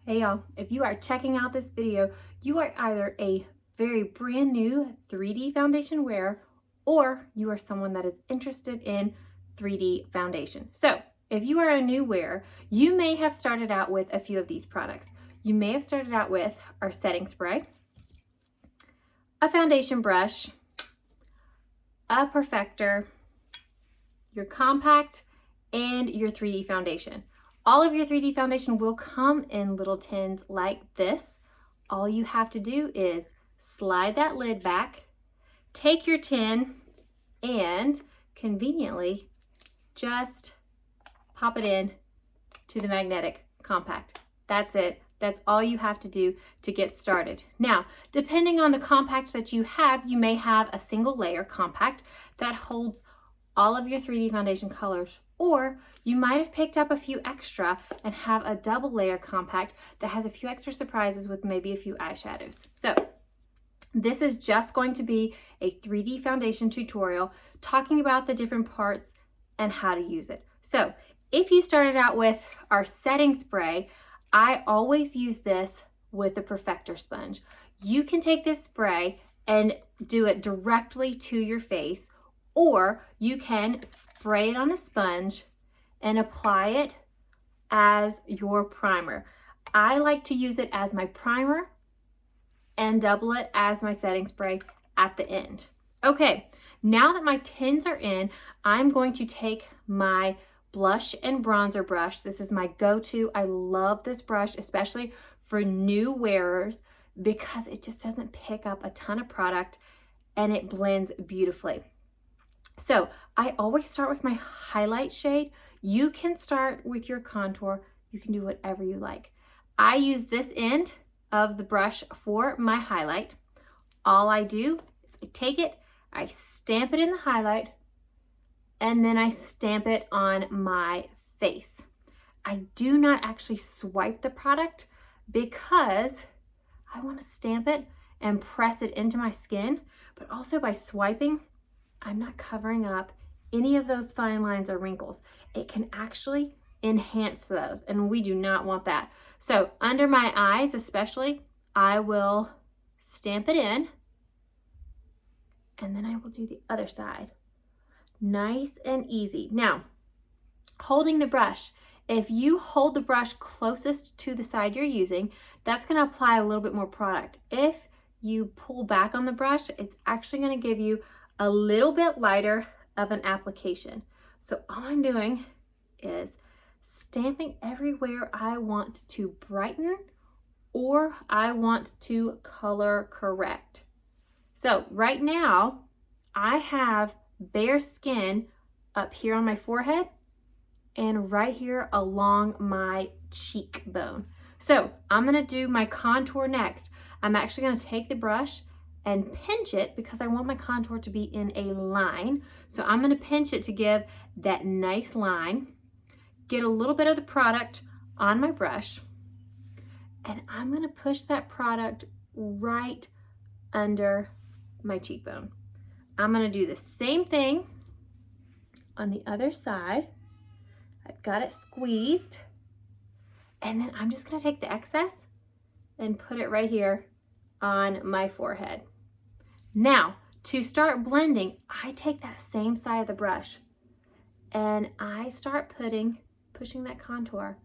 Hey y'all, if you are checking out this video, you are either a very brand new 3D foundation wearer or you are someone that is interested in 3D foundation. So if you are a new wearer, you may have started out with a few of these products. You may have started out with our setting spray, a foundation brush, a perfector, your compact, and your 3D foundation. All of your 3D foundation will come in little tins like this. All you have to do is slide that lid back, take your tin, and conveniently just pop it in to the magnetic compact. That's it. That's all you have to do to get started. Now, depending on the compact that you have, you may have a single layer compact that holds all of your 3D foundation colors, or you might have picked up a few extra and have a double layer compact that has a few extra surprises with maybe a few eyeshadows. So this is just going to be a 3D foundation tutorial talking about the different parts and how to use it. So if you started out with our setting spray, I always use this with a perfector sponge. You can take this spray and do it directly to your face, or you can spray it on a sponge and apply it as your primer. I like to use it as my primer and double it as my setting spray at the end. Okay, now that my tins are in, I'm going to take my blush and bronzer brush. This is my go-to. I love this brush, especially for new wearers, because it just doesn't pick up a ton of product and it blends beautifully. So I always start with my highlight shade. You can start with your contour. You can do whatever you like. I use this end of the brush for my highlight. All I do is I take it, I stamp it in the highlight, and then I stamp it on my face. I do not actually swipe the product because I want to stamp it and press it into my skin, but also by swiping, I'm not covering up any of those fine lines or wrinkles. It can actually enhance those, and we do not want that. So under my eyes especially, I will stamp it in, and then I will do the other side. Nice and easy. Now, holding the brush. If you hold the brush closest to the side you're using, that's going to apply a little bit more product. If you pull back on the brush, it's actually going to give you a little bit lighter of an application. So all I'm doing is stamping everywhere I want to brighten or I want to color correct. So right now I have bare skin up here on my forehead and right here along my cheekbone. So I'm gonna do my contour next. I'm actually gonna take the brush and pinch it because I want my contour to be in a line. So I'm gonna pinch it to give that nice line, get a little bit of the product on my brush, and I'm gonna push that product right under my cheekbone. I'm gonna do the same thing on the other side. I've got it squeezed, and then I'm just gonna take the excess and put it right here on my forehead. Now, to start blending, I take that same side of the brush and I start pushing that contour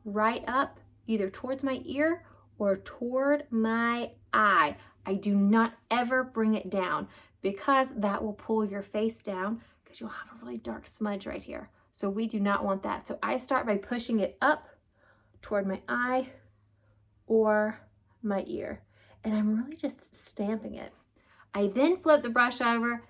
right up either towards my ear or toward my eye. I do not ever bring it down because that will pull your face down because you'll have a really dark smudge right here. So we do not want that. So I start by pushing it up toward my eye or my ear. And I'm really just stamping it. I then flip the brush over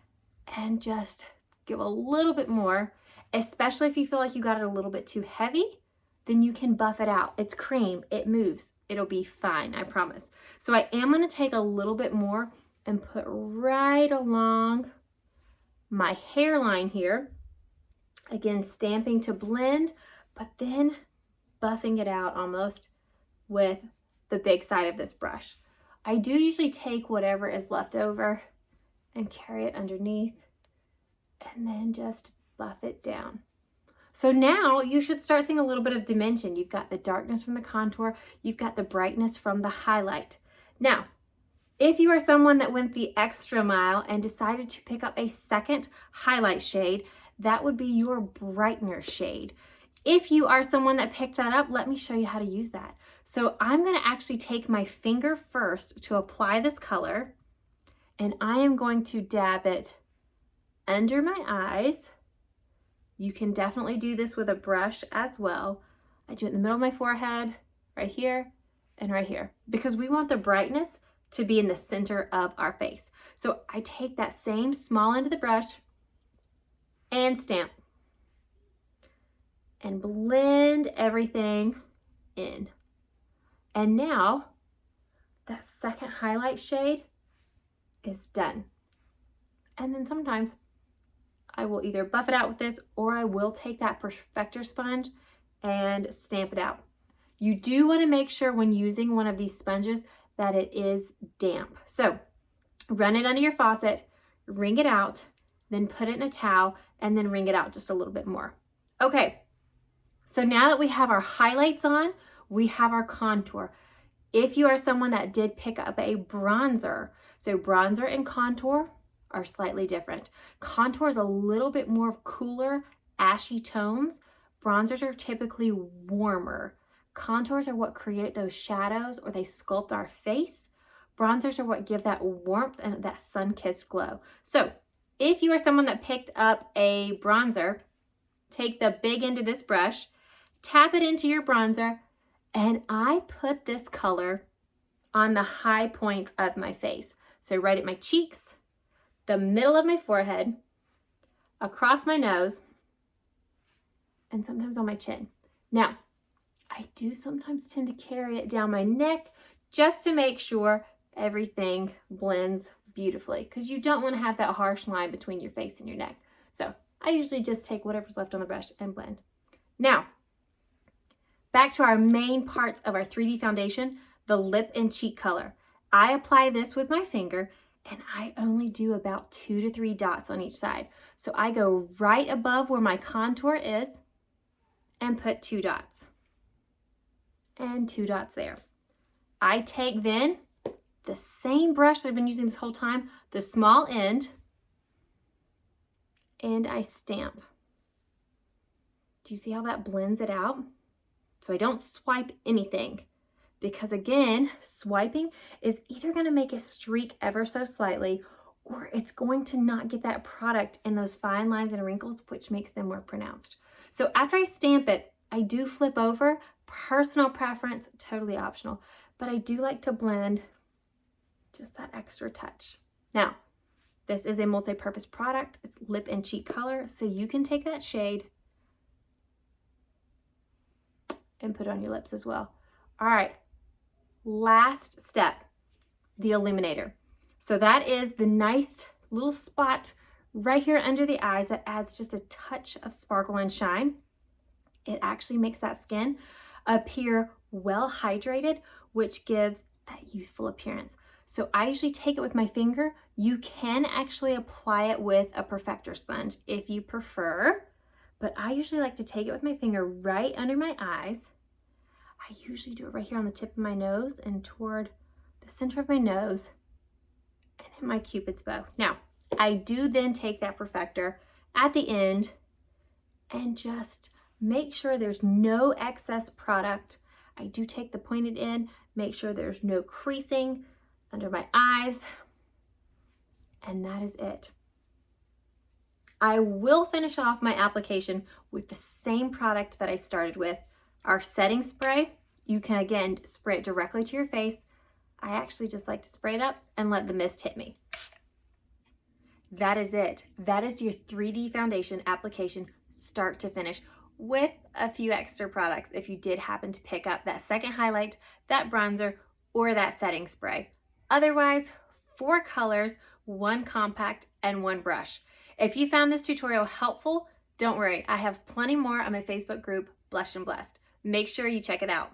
and just give a little bit more, especially if you feel like you got it a little bit too heavy, then you can buff it out. It's cream, it moves, it'll be fine, I promise. So I am gonna take a little bit more and put right along my hairline here. Again, stamping to blend, but then buffing it out almost with the big side of this brush. I do usually take whatever is left over and carry it underneath and then just buff it down. So now you should start seeing a little bit of dimension. You've got the darkness from the contour, you've got the brightness from the highlight. Now, if you are someone that went the extra mile and decided to pick up a second highlight shade, that would be your brightener shade. If you are someone that picked that up, let me show you how to use that. So I'm going to actually take my finger first to apply this color, and I am going to dab it under my eyes. You can definitely do this with a brush as well. I do it in the middle of my forehead, right here, and right here, because we want the brightness to be in the center of our face. So I take that same small end of the brush and stamp and blend everything in. And now that second highlight shade is done. And then sometimes I will either buff it out with this, or I will take that perfector sponge and stamp it out. You do want to make sure when using one of these sponges that it is damp. So run it under your faucet, wring it out, then put it in a towel, and then wring it out just a little bit more. Okay, so now that we have our highlights on, we have our contour. If you are someone that did pick up a bronzer, so bronzer and contour are slightly different. Contour is a little bit more cooler, ashy tones. Bronzers are typically warmer. Contours are what create those shadows, or they sculpt our face. Bronzers are what give that warmth and that sun-kissed glow. So if you are someone that picked up a bronzer, take the big end of this brush, tap it into your bronzer, and I put this color on the high points of my face. So right at my cheeks, the middle of my forehead, across my nose, and sometimes on my chin. Now, I do sometimes tend to carry it down my neck just to make sure everything blends beautifully, because you don't want to have that harsh line between your face and your neck. So I usually just take whatever's left on the brush and blend. Now, back to our main parts of our 3D foundation, the lip and cheek color. I apply this with my finger, and I only do about 2 to 3 dots on each side. So I go right above where my contour is and put 2 dots. And 2 dots there. I take then the same brush that I've been using this whole time, the small end, and I stamp. Do you see how that blends it out? So I don't swipe anything, because again, swiping is either going to make it streak ever so slightly, or it's going to not get that product in those fine lines and wrinkles, which makes them more pronounced. So after I stamp it, I do flip over. Personal preference, totally optional, but I do like to blend just that extra touch. Now, this is a multi-purpose product. It's lip and cheek color, so you can take that shade and put it on your lips as well. All right, last step, the illuminator. So that is the nice little spot right here under the eyes that adds just a touch of sparkle and shine. It actually makes that skin appear well hydrated, which gives that youthful appearance. So I usually take it with my finger. You can actually apply it with a perfector sponge if you prefer, but I usually like to take it with my finger right under my eyes. I usually do it right here on the tip of my nose and toward the center of my nose and in my Cupid's bow. Now, I do then take that perfector at the end and just make sure there's no excess product. I do take the pointed end, make sure there's no creasing under my eyes, and that is it. I will finish off my application with the same product that I started with, our setting spray. You can again spray it directly to your face. I actually just like to spray it up and let the mist hit me. That is it. That is your 3D foundation application start to finish, with a few extra products if you did happen to pick up that second highlight, that bronzer, or that setting spray. Otherwise, 4 colors, 1 compact, and 1 brush. If you found this tutorial helpful, don't worry, I have plenty more on my Facebook group, Blush and Blessed. Make sure you check it out.